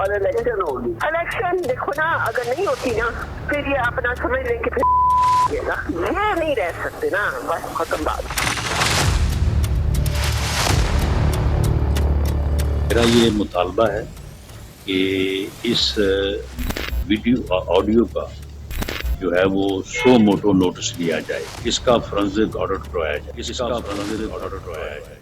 और इलेक्शन होगी। इलेक्शन देखो ना, अगर नहीं होती ना फिर ये अपना समझ लें कि फिर ये नहीं रह सकते ना, बस खत्म बात। मेरा ये मुतालबा है कि इस वीडियो ऑडियो का जो है वो सो मोटो नोटिस लिया जाए, इसका फोरेंसिक ऑडिट करवाया जाए।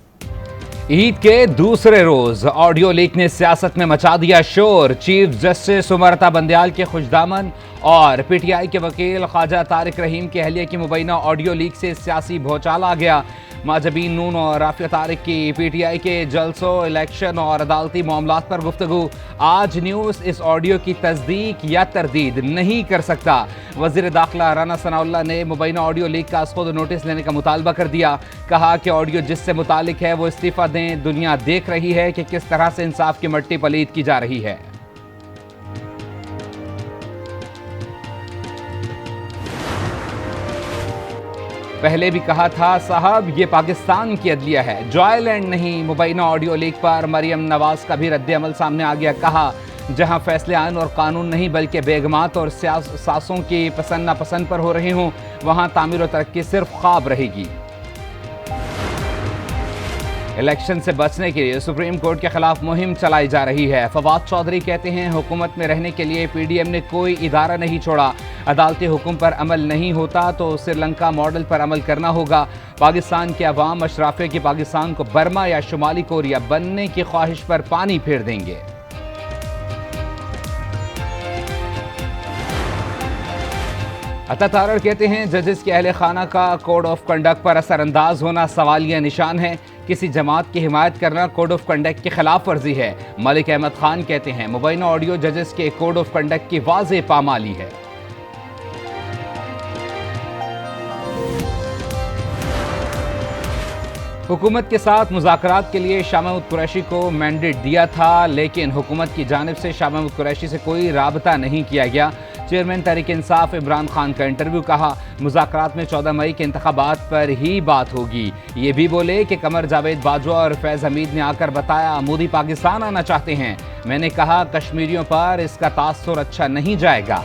ईद के दूसरे रोज ऑडियो लीक ने सियासत में मचा दिया शोर। चीफ जस्टिस उमरता बंदयाल के खुशदामन और पीटीआई के वकील ख्वाजा तारिक रहीम के अहलिया की मुबैना ऑडियो लीक से सियासी भौचाल आ गया। माजबीन नून और राफिया तारिक की पीटीआई के जलसों, इलेक्शन और अदालती मामलात पर गुफ्तगू। आज न्यूज़ इस ऑडियो की तस्दीक या तरदीद नहीं कर सकता। वज़ीर दाखिला राना सनाउल्लाह ने मुबैना ऑडियो लीक का खुद नोटिस लेने का मुतालबा कर दिया। कहा कि ऑडियो जिससे मुतालिक है वो इस्तीफ़ा दें। दुनिया देख रही है कि किस तरह से इंसाफ की मट्टी पलीद की जा रही है। पहले भी कहा था साहब ये पाकिस्तान की अदलिया है, जॉयलैंड नहीं। मुबैना ऑडियो लीक पर मरियम नवाज का भी रद्द-ए-अमल सामने आ गया। कहा जहां फैसले आइन और कानून नहीं बल्कि बेगमात और सासों की पसंद नापसंद पर हो रहे हों, वहां तामीर और तरक्की सिर्फ ख्वाब रहेगी। इलेक्शन से बचने के लिए सुप्रीम कोर्ट के खिलाफ मुहिम चलाई जा रही है। फवाद चौधरी कहते हैं हुकूमत में रहने के लिए पीडीएम ने कोई इदारा नहीं छोड़ा। अदालती हुक्म पर अमल नहीं होता तो श्रीलंका मॉडल पर अमल करना होगा। पाकिस्तान के अवाम अशराफिया की पाकिस्तान को बर्मा या शुमाली कोरिया बनने की ख्वाहिश पर पानी फेर देंगे। अता तारड़ कहते हैं जजेस के अहले खाना का कोड ऑफ कंडक्ट पर असरअंदाज होना सवालिया निशान है। किसी जमात की हिमायत करना कोड ऑफ कंडक्ट की खिलाफ वर्जी है। मलिक अहमद खान कहते हैं मुबैना ऑडियो जजेस के कोड ऑफ कंडक्ट की वाज़े पामाली है। हुकूमत के साथ मुज़ाकरात के लिए शाह महमूद कुरैशी को मैंडेट दिया था, लेकिन हुकूमत की जानिब से शाह महमूद कुरैशी से कोई राबता नहीं किया गया। चेयरमैन तहरीक इंसाफ इमरान खान का इंटरव्यू। कहा मुज़ाकरात में 14 मई के इंतखाबात पर ही बात होगी। ये भी बोले कि कमर जावेद बाजवा और फैज़ हमीद ने आकर बताया मोदी पाकिस्तान आना चाहते हैं। मैंने कहा कश्मीरियों पर इसका तासुर अच्छा नहीं जाएगा।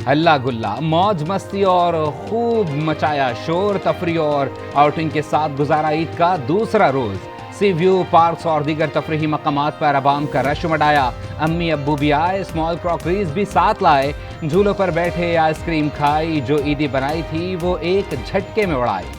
हल्ला गुल्ला, मौज मस्ती और खूब मचाया शोर। तफरी और आउटिंग के साथ गुजारा ईद का दूसरा रोज। सी व्यू, पार्क्स और दीगर तफरीही मकामात पर अवाम का रश मडाया। अम्मी अब्बू भी आए, स्मॉल क्रॉकरीज भी साथ लाए। झूलों पर बैठे आइसक्रीम खाई, जो ईदी बनाई थी वो एक झटके में उड़ाई।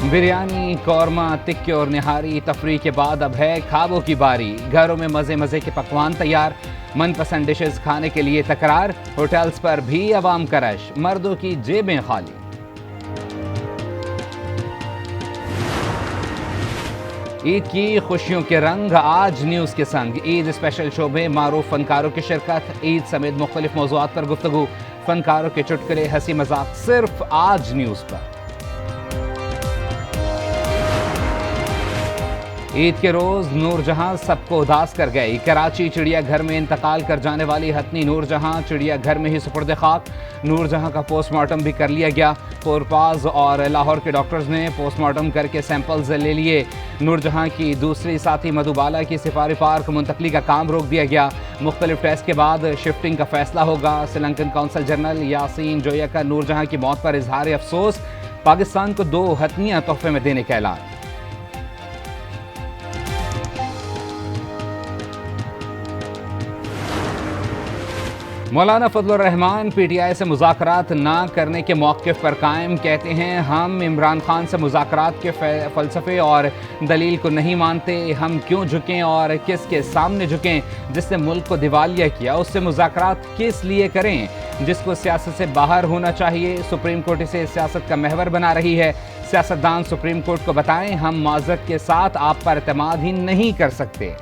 बिरयानी, कौरमा, टिक्के और निहारी। तफरी के बाद अब है खाबों की बारी। घरों में मज़े मज़े के पकवान तैयार, मनपसंद डिशेस खाने के लिए तकरार। होटल्स पर भी अवाम का रश, मर्दों की जेबें खाली। ईद की खुशियों के रंग आज न्यूज़ के संग। ईद स्पेशल शो में मारूफ फनकारों की शिरकत। ईद समेत मुख्तलिफ मौज़ूआत पर गुफ्तगू। फनकारों के चुटकुले, हंसी मजाक सिर्फ आज न्यूज़ पर। ईद के रोज नूरजहां सबको उदास कर गई। कराची चिड़ियाघर में इंतकाल कर जाने वाली हथनी नूरजहां चिड़ियाघर में ही सुपुर्द खाक। नूरजहां का पोस्टमार्टम भी कर लिया गया। कोरपाज और लाहौर के डॉक्टर्स ने पोस्टमार्टम करके सैंपल्स ले लिए। नूरजहां की दूसरी साथी मधुबाला की सिफारी पार्क मुंतकली का काम रोक दिया गया। मुख्तलिफ टेस्ट के बाद शिफ्टिंग का फैसला होगा। श्रीलंकन कौंसल जनरल यासीन जोया का नूरजहां की मौत पर इजहार अफसोस। पाकिस्तान को 2 हथनियां तोहफे में देने का ऐलान। मौलाना फजलुर रहमान पीटीआई से मुज़ाकरात ना करने के मौक़िफ़ पर कायम। कहते हैं हम इमरान खान से मुज़ाकरात के फ़लसफ़े और दलील को नहीं मानते। हम क्यों झुकें और किसके सामने झुकें? जिसने मुल्क को दिवालिया किया उससे मुज़ाकरात किस लिए करें? جس کو سیاست سے باہر ہونا چاہیے۔ سپریم کورٹ اسے سیاست کا محور بنا رہی ہے۔ سیاستدان سپریم کورٹ کو بتائیں ہم معذرت کے ساتھ آپ پر اعتماد ہی نہیں کر سکتے۔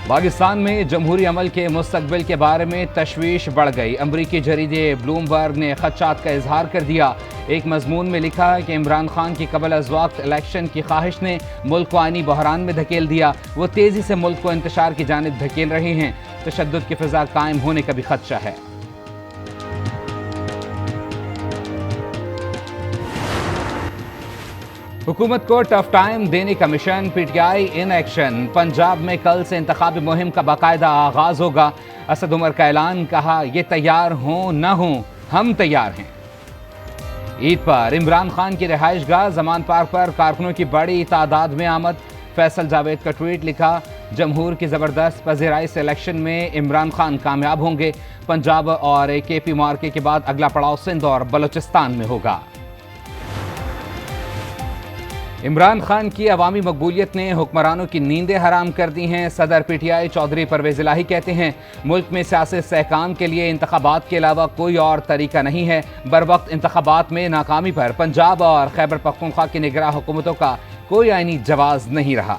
پاکستان میں جمہوری عمل کے مستقبل کے بارے میں تشویش بڑھ گئی۔ امریکی جریدے بلومبرگ نے خدشات کا اظہار کر دیا۔ ایک مضمون میں لکھا کہ عمران خان کی قبل از وقت الیکشن کی خواہش نے ملک کو آئینی بحران میں دھکیل دیا۔ وہ تیزی سے ملک کو انتشار کی جانب دھکیل رہے ہیں۔ تشدد کی فضا قائم ہونے کا بھی خدشہ ہے۔ حکومت کو ٹف ٹائم دینے کا mission, P T I in action. Punjab میں کل سے انتخابی مہم کا باقاعدہ آغاز ہوگا۔ اسد عمر کا اعلان، کہا یہ تیار ہوں نہ ہوں ہم تیار ہیں۔ عید پر عمران خان کی رہائش گاہ زمان پارک پر کارکنوں کی بڑی تعداد میں آمد۔ فیصل جاوید کا ٹویٹ، لکھا جمہور کی زبردست پذیرائی سے الیکشن میں عمران خان کامیاب ہوں گے۔ پنجاب اور کے پی معرکے کے بعد اگلا پڑاؤ سندھ اور بلوچستان میں ہوگا۔ عمران خان کی عوامی مقبولیت نے حکمرانوں کی نیندیں حرام کر دی ہیں۔ صدر P T I Chaudhry Pervaiz Elahi کہتے ہیں ملک میں سیاسی استحکام کے لیے انتخابات کے علاوہ کوئی اور طریقہ نہیں ہے۔ بروقت انتخابات میں ناکامی پر پنجاب اور خیبر پختونخوا کی نگراں حکومتوں کا کوئی آئینی جواز نہیں رہا۔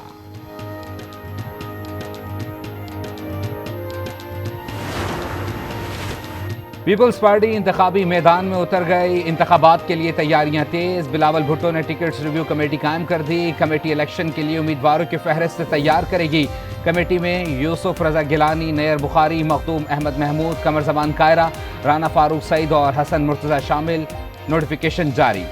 پیپلز پارٹی انتخابی میدان میں اتر گئی۔ انتخابات کے لیے تیاریاں تیز۔ بلاول بھٹو نے ٹکٹس ریویو کمیٹی قائم کر دی۔ کمیٹی الیکشن کے لیے امیدواروں کی فہرست تیار کرے گی۔ کمیٹی میں یوسف رضا گیلانی، نیر بخاری، مخدوم احمد محمود، قمر زمان کائرہ، رانا فاروق سعید اور حسن مرتضی شامل۔ نوٹیفیکیشن جاری۔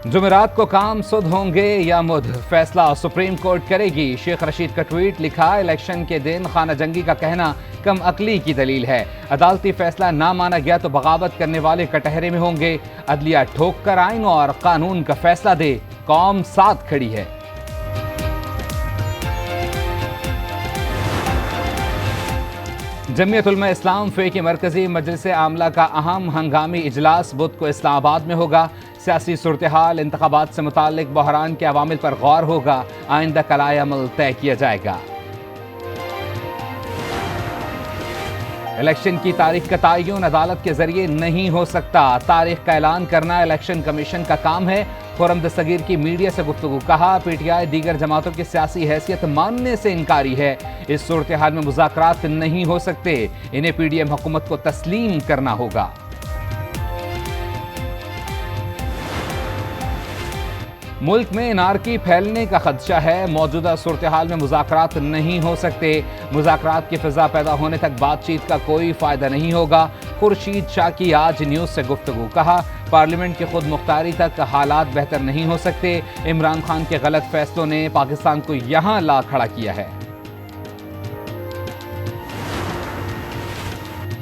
جمعرات کو کام سود ہوں گے یا مدھ، فیصلہ سپریم کورٹ کرے گی۔ شیخ رشید کا ٹویٹ، لکھا الیکشن کے دن خانہ جنگی کا کہنا کم عقلی کی دلیل ہے۔ عدالتی فیصلہ نہ مانا گیا تو بغاوت کرنے والے کٹہرے میں ہوں گے۔ عدلیہ ٹھوک کر آئین اور قانون کا فیصلہ دے، قوم ساتھ کھڑی ہے۔ جمعیت علماء اسلام فے کی مرکزی مجلس عاملہ کا اہم ہنگامی اجلاس بدھ کو اسلام آباد میں ہوگا۔ سیاسی صورتحال، انتخابات سے متعلق بحران کے عوامل پر غور ہوگا۔ آئندہ کا لائحہ عمل طے کیا جائے گا۔ الیکشن کی تاریخ کا تعین عدالت کے ذریعے نہیں ہو سکتا۔ تاریخ کا اعلان کرنا الیکشن کمیشن کا کام ہے۔ خرم دستگیر کی میڈیا سے گفتگو، کہا پی ٹی آئی دیگر جماعتوں کی سیاسی حیثیت ماننے سے انکاری ہے۔ اس صورتحال میں مذاکرات نہیں ہو سکتے، انہیں پی ڈی ایم حکومت کو تسلیم کرنا ہوگا۔ ملک میں انارکی پھیلنے کا خدشہ ہے۔ موجودہ صورتحال میں مذاکرات نہیں ہو سکتے۔ مذاکرات کی فضا پیدا ہونے تک بات چیت کا کوئی فائدہ نہیں ہوگا۔ خورشید شاہ کی آج نیوز سے گفتگو، کہا پارلیمنٹ کی خود مختاری تک حالات بہتر نہیں ہو سکتے۔ عمران خان کے غلط فیصلوں نے پاکستان کو یہاں لا کھڑا کیا ہے۔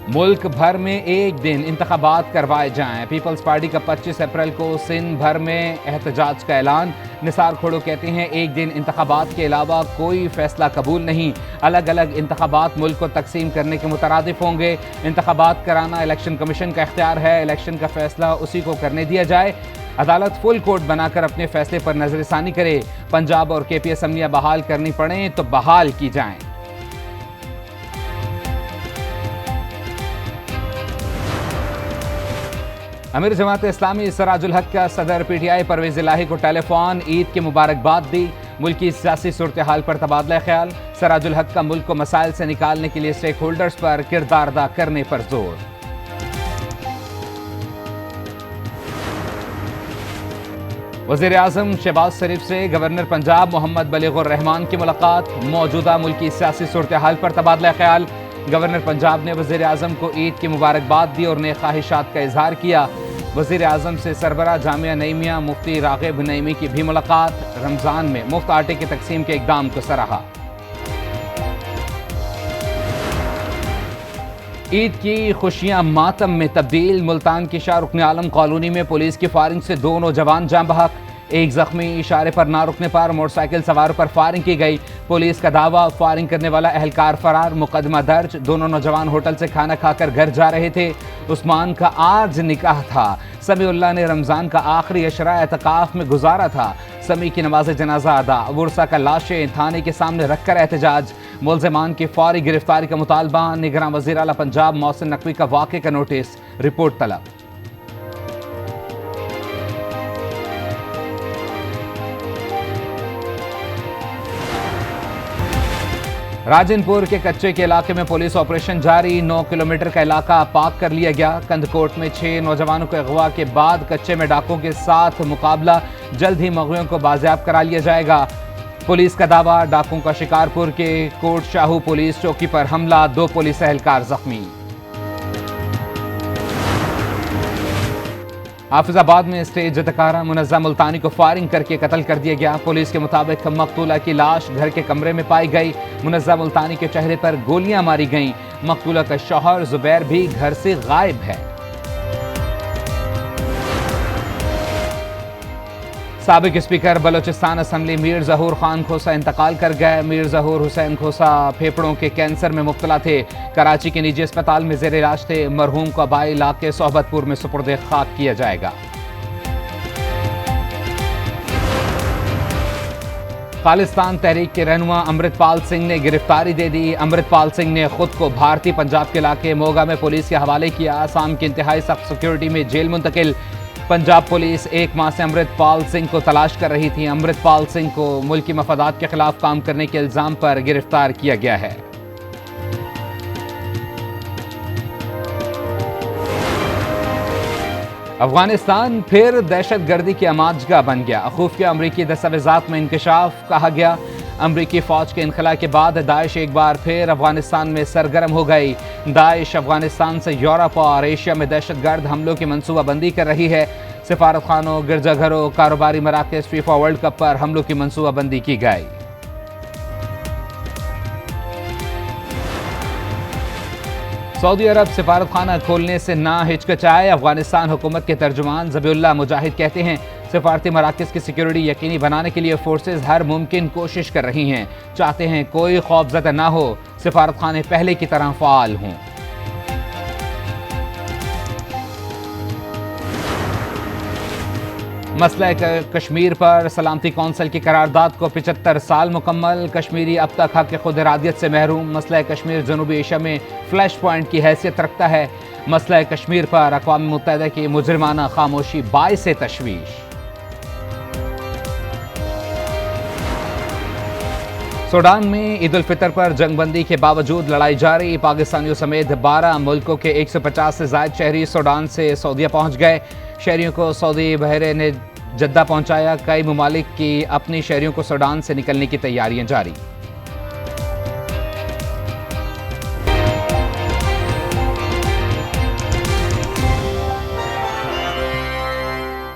ملک بھر میں ایک دن انتخابات کروائے جائیں۔ پیپلز پارٹی کا 25 اپریل کو سندھ بھر میں احتجاج کا اعلان۔ نثار کھوڑو کہتے ہیں ایک دن انتخابات کے علاوہ کوئی فیصلہ قبول نہیں۔ الگ الگ انتخابات ملک کو تقسیم کرنے کے مترادف ہوں گے۔ انتخابات کرانا الیکشن کمیشن کا اختیار ہے، الیکشن کا فیصلہ اسی کو کرنے دیا جائے۔ عدالت فل کورٹ بنا کر اپنے فیصلے پر نظر ثانی کرے۔ پنجاب اور کے پی اسمبلیاں بحال کرنی پڑیں تو بحال کی جائیں۔ امیر جماعت اسلامی سراج الحق کا صدر پی ٹی آئی پرویز الہی کو ٹیلی فون، عید کی مبارکباد دی۔ ملکی سیاسی صورتحال پر تبادلہ خیال۔ سراج الحق کا ملک کو مسائل سے نکالنے کے لیے اسٹیک ہولڈرز پر کردار ادا کرنے پر زور۔ وزیر اعظم شہباز شریف سے گورنر پنجاب محمد بلیغ الرحمان کی ملاقات۔ موجودہ ملکی سیاسی صورتحال پر تبادلہ خیال۔ گورنر پنجاب نے وزیر اعظم کو عید کی مبارکباد دی اور نیک خواہشات کا اظہار کیا۔ وزیر اعظم سے سربراہ جامعہ نعیمیہ مفتی راغب نعیمی کی بھی ملاقات۔ رمضان میں مفت آٹے کی تقسیم کے اقدام کو سراہا۔ عید کی خوشیاں ماتم میں تبدیل۔ ملتان کی شاہ رکن عالم کالونی میں پولیس کی فائرنگ سے 2 نوجوان جاں بحق، ایک زخمی۔ اشارے پر نہ رکنے پر موٹر سائیکل سواروں پر فائرنگ کی گئی۔ پولیس کا دعویٰ فائرنگ کرنے والا اہلکار فرار، مقدمہ درج۔ دونوں نوجوان ہوٹل سے کھانا کھا کر گھر جا رہے تھے۔ عثمان کا آج نکاح تھا۔ سمیع اللہ نے رمضان کا آخری عشرہ اعتکاف میں گزارا تھا۔ समी की नमाज जनाजा अदा, वर्सा का लाशें थाने के सामने रखकर एहतजाज, मुलजमान की फौरी गिरफ्तारी का मुतालबा, निगरान वज़ीर आला पंजाब मोहसिन नकवी का वाक़े का नोटिस, रिपोर्ट तलब। राजनपुर के कच्चे के इलाके में पुलिस ऑपरेशन जारी, 9 किलोमीटर का इलाका पाक कर लिया गया। कंदकोट में 6 नौजवानों को अगवा के बाद कच्चे में डाकों के साथ मुकाबला, जल्द ही मगवियों को बाजियाब करा लिया जाएगा। पुलिस का दावा, डाकों का शिकारपुर के कोट शाहू पुलिस चौकी पर हमला, 2 पुलिस एहलकार जख्मी। हाफिजाबाद में स्टेज अदाकारा मुनज़्ज़म मुल्तानी को फायरिंग करके कत्ल कर दिया गया। पुलिस के मुताबिक मकतूला की लाश घर के कमरे में पाई गई। मुनज़्ज़म मुल्तानी के चेहरे पर गोलियां मारी गईं। मकतूला का शौहर जुबैर भी घर से गायब है। साबिक स्पीकर बलोचिस्तान असम्बली मीर ज़हूर खान खोसा इंतकाल कर गए। मीर ज़हूर हुसैन खोसा फेफड़ों के कैंसर में मुब्तला थे। कराची के निजी अस्पताल में ज़ेर इलाज थे। मरहूम को आबाई इलाके सोहबतपुर में सुपुर्द खाक किया जाएगा। खालिस्तान तहरीक के रहनुमा अमृतपाल सिंह ने गिरफ्तारी दे दी। अमृतपाल सिंह ने खुद को भारतीय पंजाब के इलाके मोगा में पुलिस के हवाले किया। आसाम की इंतहाई सख्त सिक्योरिटी में जेल मुंतकिल। पंजाब पुलिस 1 माह से अमृतपाल सिंह को तलाश कर रही थी। अमृतपाल सिंह को मुल्की मफादात के खिलाफ काम करने के इल्जाम पर गिरफ्तार किया गया है। अफगानिस्तान फिर दहशतगर्दी की आमाजगाह बन गया। खुफिया अमरीकी दस्तावेजात में इंकशाफ, कहा गया अमरीकी फौज के इनखला के बाद दाइश एक बार फिर अफगानिस्तान में सरगर्म हो गई। दाइश अफगानिस्तान से यूरोप और एशिया में दहशतगर्द हमलों की मनसूबाबंदी कर रही है। सिफारत खानों, गिरजाघरों, कारोबारी मराकज़, फीफा वर्ल्ड कप पर हमलों की मनसूबाबंदी की गई। सऊदी अरब सिफारत खाना खोलने से ना हिचकिचाए। अफगानिस्तान हुकूमत के तर्जुमान ज़बीउल्लाह मुजाहिद कहते हैं सिफारती मराकज़ की सिक्योरिटी यकीनी बनाने के लिए फोर्सेज हर मुमकिन कोशिश कर रही हैं। चाहते हैं कोई खौफज़दा ना हो, सिफारत खाने पहले की तरह फ़ाल हों। मसला कश्मीर पर सलामती कौंसिल की करारदाद को 75 साल मुकम्मल। कश्मीरी अब तक हक़ खुद इरादियत से महरूम। मसला कश्मीर जनूबी एशिया में फ्लैश पॉइंट की हैसियत रखता है। मसला कश्मीर पर अक़वाम मुत्तहिदा की मुजरिमाना खामोशी बाइस तशवीश। सूडान में ईद उल फितर पर जंगबंदी के बावजूद लड़ाई जारी। पाकिस्तानियों समेत 12 मुल्कों के 150 से ज़ायद शहरी सूडान से सऊदीया पहुँच गए। शहरियों को सऊदी बहरे ने जद्दा पहुँचाया। कई ममालिक की अपनी शहरियों को सूडान से निकलने की तैयारियाँ जारी।